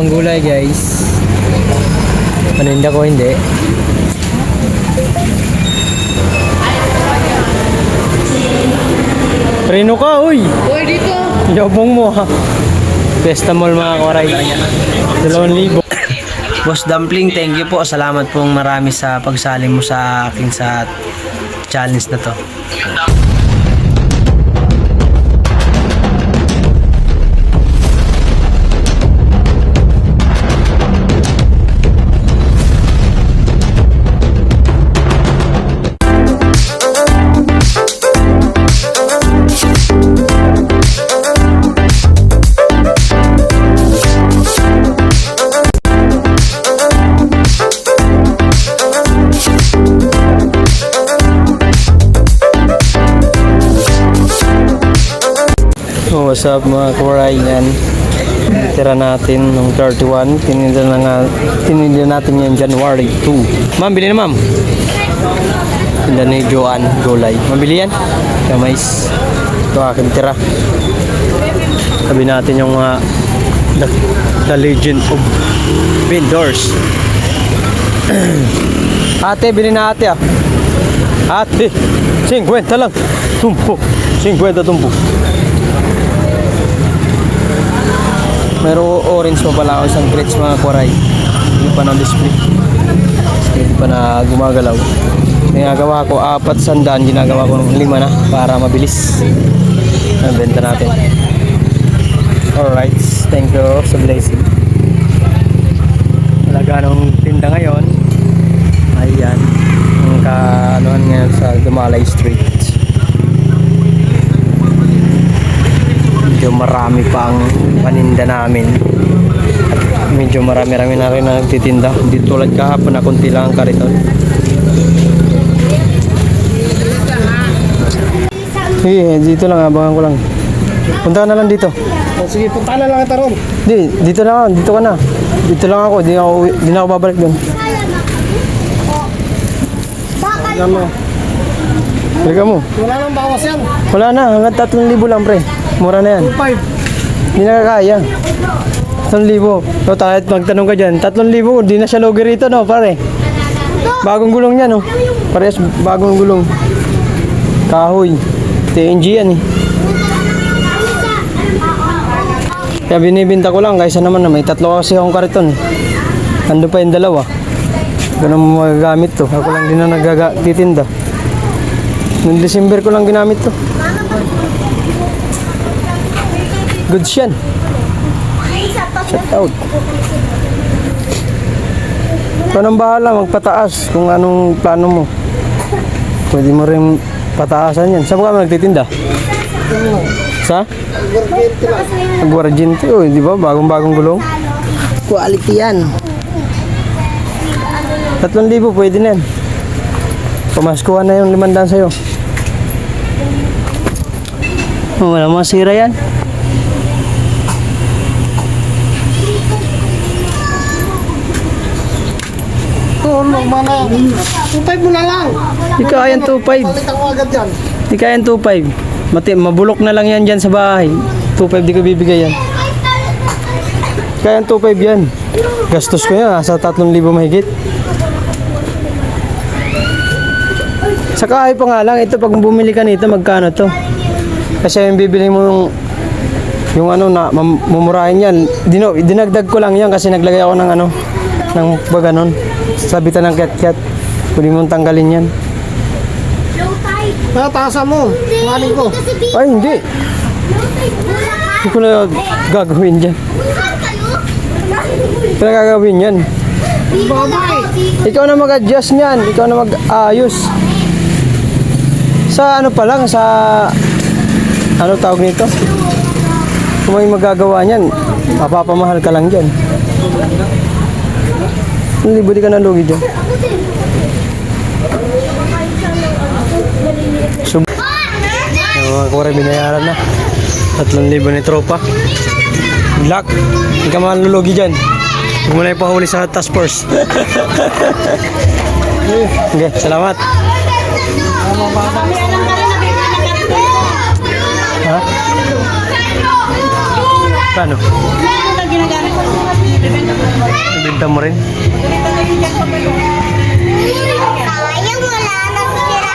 Dalawang gulay guys. Paninda ko hindi. Preno ka, uy! Uy, dito! Yabong mo ha. Besta Mall mga koray. 2,000. Boss Dumpling, thank you po. Salamat pong marami sa pagsali mo sa akin sa challenge na to. Oh, what's up mga koray, yan. Tira natin ng 31. Tininda natin yan January 2. Ma'am, bili na ma'am. Tinda ni Joanne Gulay. Mabili yan? Kamais. Ito akin tira. Sabi natin yung the Legend of Vendors. Ate, bili na ate ah. Ate, 50 lang. Tumpo. 50 tumpo. Meron orange pa pala ako isang grits mga koray. Hindi pa na-display. Hindi pa na gumagalaw. Ginagawa ko 400, ginagawa ko ng 5 na para mabilis. Nabenta natin. Alright, thank you sa blessing. Talaga ng tinda ngayon. Ayan. Ang kaanuhan ngayon sa Dumalay Street. Medyo marami pang paninda namin. Medyo marami-rami na rin na nagtitinda. Hindi tulad kahapon na kunti lang ang kariton. Sige, dito lang, abangan ko lang. Punta ka na lang dito. Oh, sige, punta na lang ito ron. Di, dito na, dito ka na. Dito lang ako, di na ako babalik doon. Ayan mo. Halika mo. Wala nang bawas yan. Wala na, hanggang 3,000 lang pre. Mura na yan. 2.5. Hindi na kaya. 3,000. So, kahit magtanong ka dyan, 3,000, di na siya logi rito, no, pare. Bagong gulong yan, no. Parehas bagong gulong. Kahoy. TNG yan, eh. Kaya binibinta ko lang, kaysa naman na may 3 kasi akong kariton, eh. Ando pa yung 2. Ganun mo magagamit to. Ako lang din na nagtitinda. Noong December ko lang ginamit to. Goods yan. Shout out. Ikaw nang bahala, magpataas kung anong plano mo. Pwede mo rin pataasan yan. Saan mo kami nagtitinda? Sa? Guardiente. Oh, di ba? Bagong-bagong gulong. Quality yan. 3,000 pwede na yan. Pamaskuhan na yung 500 sa'yo. Oh, wala masira yan. Tulong mana. 2.5 mo na lang. Di kaya yan 2.5. Palitan ko agad yan. Di kaya yan 2.5. Mabulok na lang yan dyan sa bahay. 2.5 di ko bibigay yan. Kaya yan 2.5 yan. Gastos ko yan. Sa 3,000 mahigit. Sa kahay pa nga lang. Ito pag bumili ka nito, magkano to? Kasi yung bibili mo yung ano na mumurahin yan. Dinagdag ko lang yan kasi naglagay ako ng ano ng baganon. Sabitan ng cat-cat. Pwede mong tanggalin yan. Taasan mo. Manin ko. Ay, hindi. Hindi ko na gagawin dyan. Hindi na gagawin yan. Babay. Ikaw na mag-adjust niyan. Ikaw na mag-ayos. Sa ano pa lang, sa ano tawag nito? Kung may magagawa niyan, mapapamahal ka lang dyan. Hindi, budi ka na lugi dyan. So, mga kore, binayaran na. 3,000 ni tropa. Good luck. Hindi ka malulugi dyan. Huwag mo na ipahuli sa task force. Okay, salamat. Ha? Paano? Ibenta mo rin. Sayang wala na sira.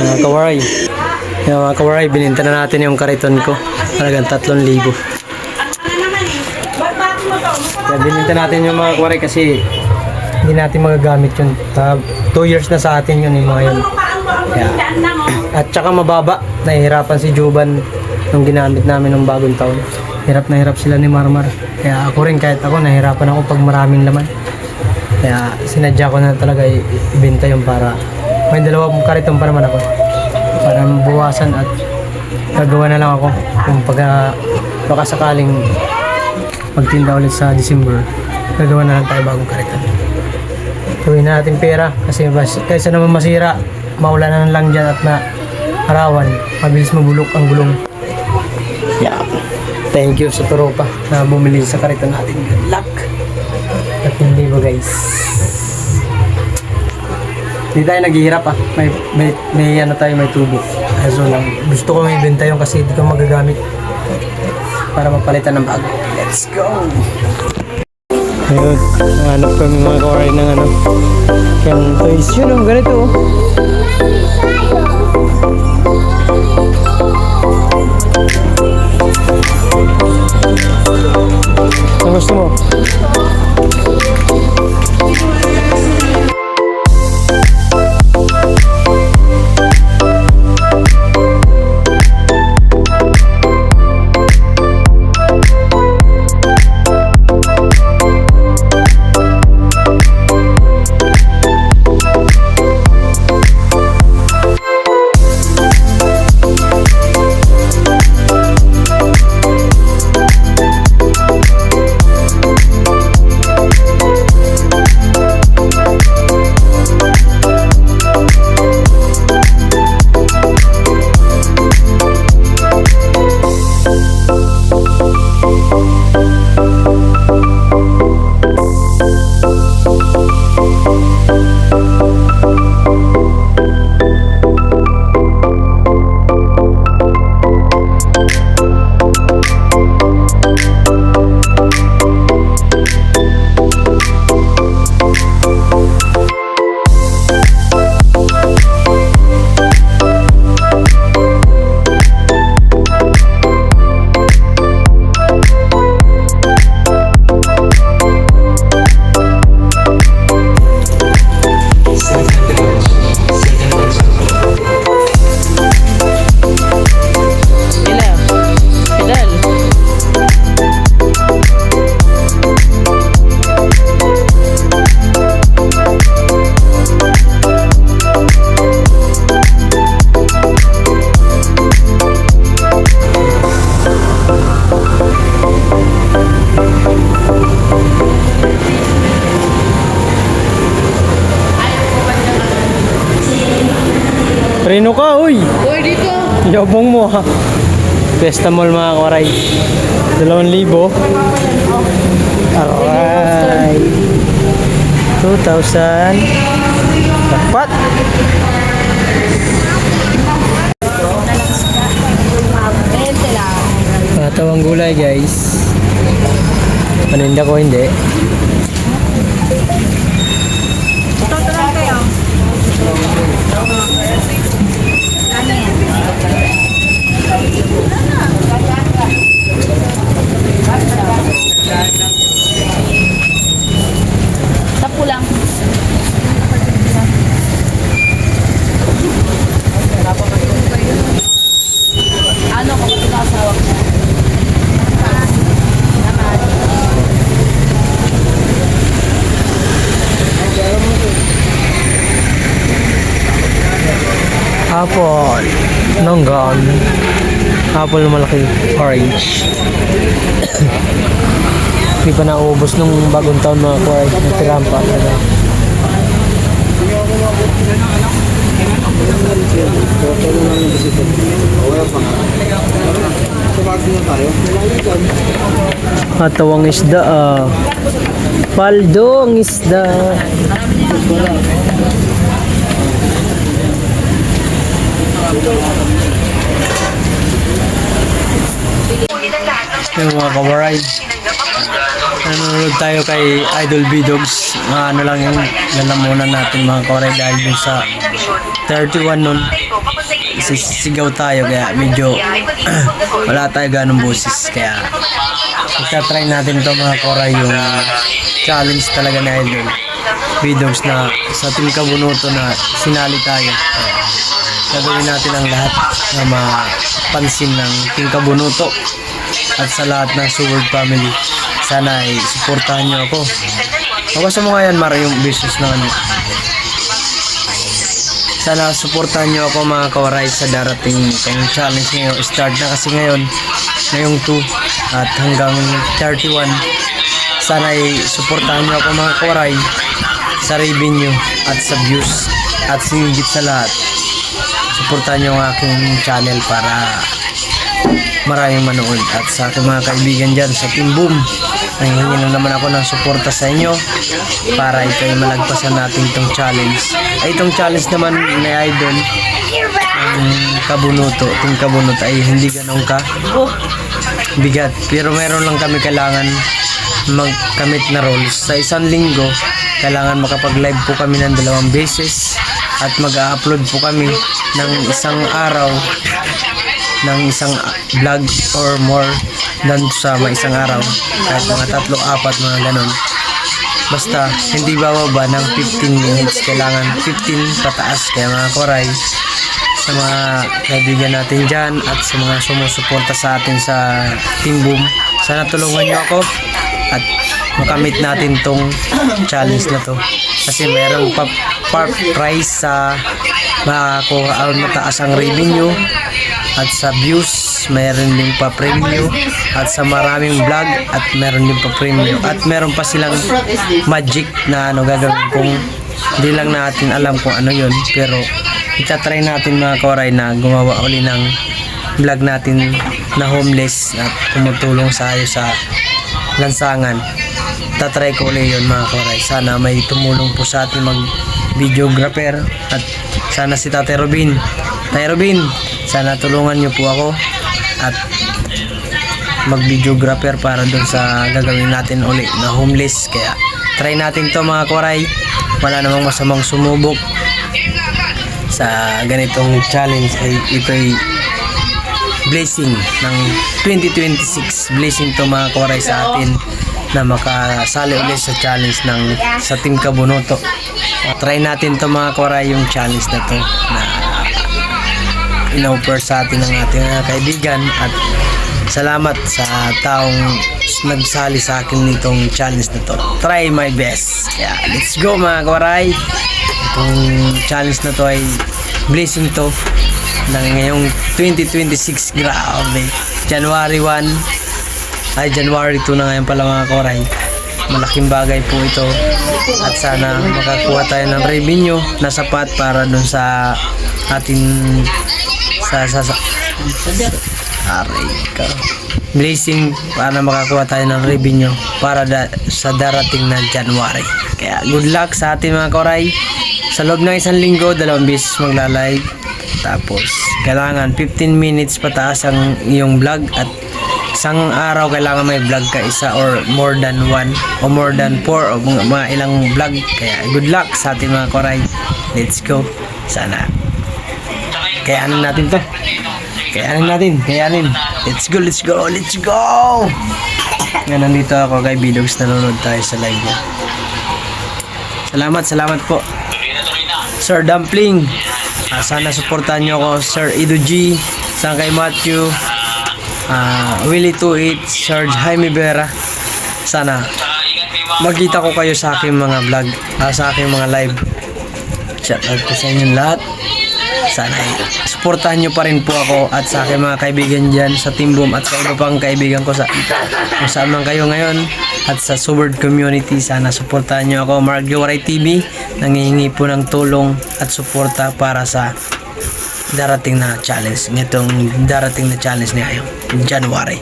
Mga kawaray. Yung mga kawaray, bininta na natin yung kariton ko. Talagang 3,000. Kaya bininta natin yung mga kawaray kasi hindi natin magagamit yun. 2 years na sa atin yun yung mga yun. Kaya, at saka mababa. Nahihirapan si Juban nung ginamit namin ng bagong taon. Hirap na hirap sila ni Marmar. Kaya ako rin, kahit ako, nahihirapan ako pag maraming laman. Kaya sinadya ko na talaga ibenta yung para may 2 kariton pa naman ako. Para mabawasan at gagawa na lang ako kung baka sakaling magtinda ulit sa December, gagawa na lang tayo bagong kariton. Gawin na natin pera kasi kaysa naman masira, maulanan lang dyan at na arawan, mabilis mabulok ang gulong. Yeah. Thank you sa Toropa na bumili sa kariton natin. Good luck! At hindi ba guys? Hindi tayo naghihirap ah. May ano tayo, may tubo. Kaso lang, gusto ko may ibenta yung kasi hindi ko magagamit para mapalitan ng bago. Let's go! Ayun, hanap kami mga kawaray ng ano. Yan, toys yun, ang ganito oh. Ang gusto mo? Reno ka, uy! Uy, dito. Yabong mo ha. Pesta Mall mga kawaray. 2,000. Aray. 2,000. Dapat. Matawang gulay guys. Paninda ko hindi. Tapo lang. Ano kung asawa ko? Apple. Longgan. Apple na malaki. Orange. Hindi pa naubos nung bagong taon mga kawaray. Natirahan pa. Atawang isda ah. Paldo ang isda. Yung mga kawaray. Nanonood tayo kay Idol B-Dogs. Ano lang yung lalamunan natin mga kawaray dahil dun sa 31 nun. Sisigaw tayo kaya medyo wala tayo ganong boses. Kaya itatry natin ito mga kawaray yung challenge talaga na Idol B-Dogs na sa Team Kabunuto na sinali tayo. Gagawin natin ang lahat na mapansin ng Team Kabunuto at sa lahat ng Sword family. Sana ay suportahan nyo ako. Mabasa mo nga yan Mara yung business na ano. Sana suportahan nyo ako mga kawaray sa darating itong challenge ngayon. Start na kasi ngayong 2 at hanggang 31. Sana ay suportahan nyo ako mga kawaray sa revenue at sa views at sinigit sa lahat. Suportahan nyo ang aking channel para maraming manood at sa aking mga kaibigan dyan sa Team Boom. Nanghihingi na naman ako ng suporta sa inyo para ito ay malagpasan natin itong challenge. Ay itong challenge naman ni Idol ang Kabunuto, Team Kabunuto ay hindi ganun ka bigat, pero meron lang kami kailangan magkamit na roles. Sa isang linggo kailangan makapag-live po kami ng 2 beses at mag-upload po kami ng isang araw ng isang vlog or more than sa isang araw, kahit mga 3, 4 mga ganon. Basta hindi bababa ng 15 minutes, kailangan 15 pataas. Kaya mga koray, sa mga kaibigan natin dyan at sa mga sumusuporta sa atin sa Team Boom, sana tulungan nyo ako at makamit natin tong challenge na to kasi mayroong prize sa makakuha mataas ang revenue at sa views mayroon din pa premium at sa maraming vlog at meron din pa premium at meron pa silang magic na ano gagawin kung hindi lang natin alam kung ano yun, pero itatry natin mga kawaray na gumawa uli ng vlog natin na homeless at tumutulong sa ayo sa lansangan. Tatry ko ulit yun mga kawaray. Sana may tumulong po sa atin mag videographer at sana si Tatay Robin. Tatay Robin, sana tulungan nyo po ako at mag videographer para dun sa gagawin natin ulit na homeless. Kaya try natin to mga kawaray. Wala namang masamang sumubok sa ganitong challenge. Ay ito'y blessing ng 2026. Blessing to mga kawaray sa atin na makasali ulit sa challenge sa Team Kabunuto. Try natin to mga kawaray yung challenge na to na in-offer sa atin ng ating mga kaibigan at salamat sa taong nagsali sa akin nitong challenge na to. Try my best. Kaya let's go mga kawaray. Itong challenge na to ay blessing to ng ngayong 2026. Grabe. January 1 ay January 2 na ngayon pala mga kawaray. Malaking bagay po ito at sana makakuha tayo ng revenue na sapat para dun sa ating aray ka blessing para makakuha tayo ng revenue para sa darating na January. Kaya good luck sa ating mga kawaray. Sa loob ng isang linggo 2 beses magla-live, tapos kailangan 15 minutes pataas ang iyong vlog at isang araw kailangan may vlog ka isa or more than 1 o more than 4 o mga ilang vlog. Kaya good luck sa ating mga kawaray. Let's go. Sana kayanin natin to. Kayanin. Let's go. Nga nandito ako kay B-Dogs, nanonood tayo sa live niya. Salamat po Sir Dumpling. Sana suportahan nyo ako Sir Ido G, sana kay Matthew, Willie 28, Sir Jaime Vera. Sana magkita ko kayo sa aking mga vlog, sa aking mga live. Shout out ko sa inyo lahat. Sana suportahan nyo pa rin po ako at sa aking mga kaibigan dyan sa Team Boom at sa iba pang kaibigan ko sa kung saan man kayo ngayon at sa Sword community. Sana suportahan nyo ako. Mark Gawaray TV nangihingi po ng tulong at suporta para sa darating na challenge ngayong January.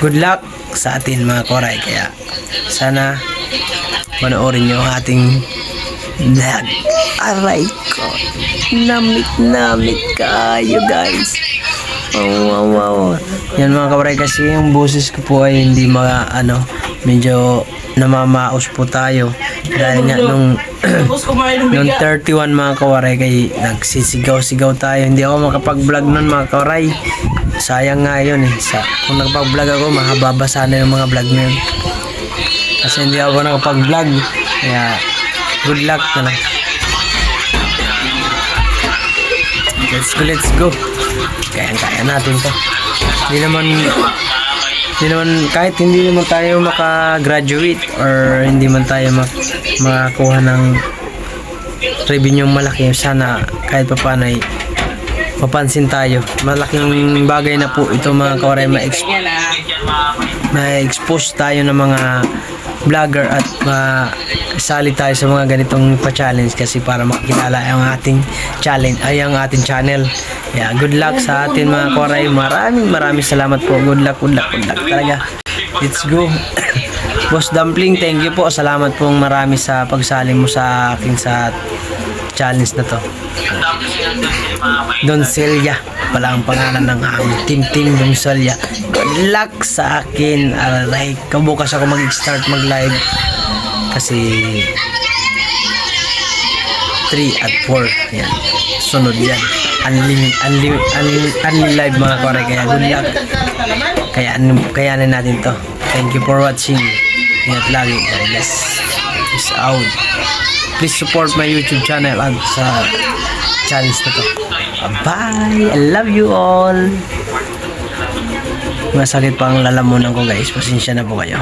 Good luck sa atin mga koray. Kaya sana panoorin nyo ang ating vlog. Aray ko, namit kayo guys. Wow. Yan mga kawaray, kasi yung boses ko po ay hindi medyo namamaos po tayo. Dahil nga nung 31 mga kawaray, kay nagsisigaw-sigaw tayo. Hindi ako makapag-vlog nun mga kawaray. Sayang nga yun eh. Kung nakapag-vlog ako, mahaba sana yung mga vlog na yun. Kasi hindi ako nakapag-vlog. Kaya good luck na lang. Let's go. Kaya natin to. Hindi naman kahit hindi naman tayo maka-graduate or hindi man tayo makakuha ng revenue malaki, sana kahit papaano ay mapansin tayo. Malaking bagay na po ito mga kawaray, ma-expose tayo ng mga vlogger at masali tayo sa mga ganitong pa-challenge, kasi para makilala ang ating challenge ay ang ating channel. Yeah, good luck sa atin mga kawaray. Maraming salamat po. Good luck talaga. Let's go. Boss Dumpling, thank you po. Salamat po marami sa pagsali mo sa akin sa challenge na to. Don Celia pala ang pangalan ng aming team Don Celia. Good luck sa akin. Aray, kabukas ako mag-start mag-live kasi 3 at 4 yan, sunod yan. Unli live mga kore, kaya good luck. Kayanin natin to. Thank you for watching. Ingat lagi. God bless. Peace out. Please support my YouTube channel at sa challenge na to. Bye! I love you all! Masakit pa ang lalamunan ko guys. Pasensya na po kayo.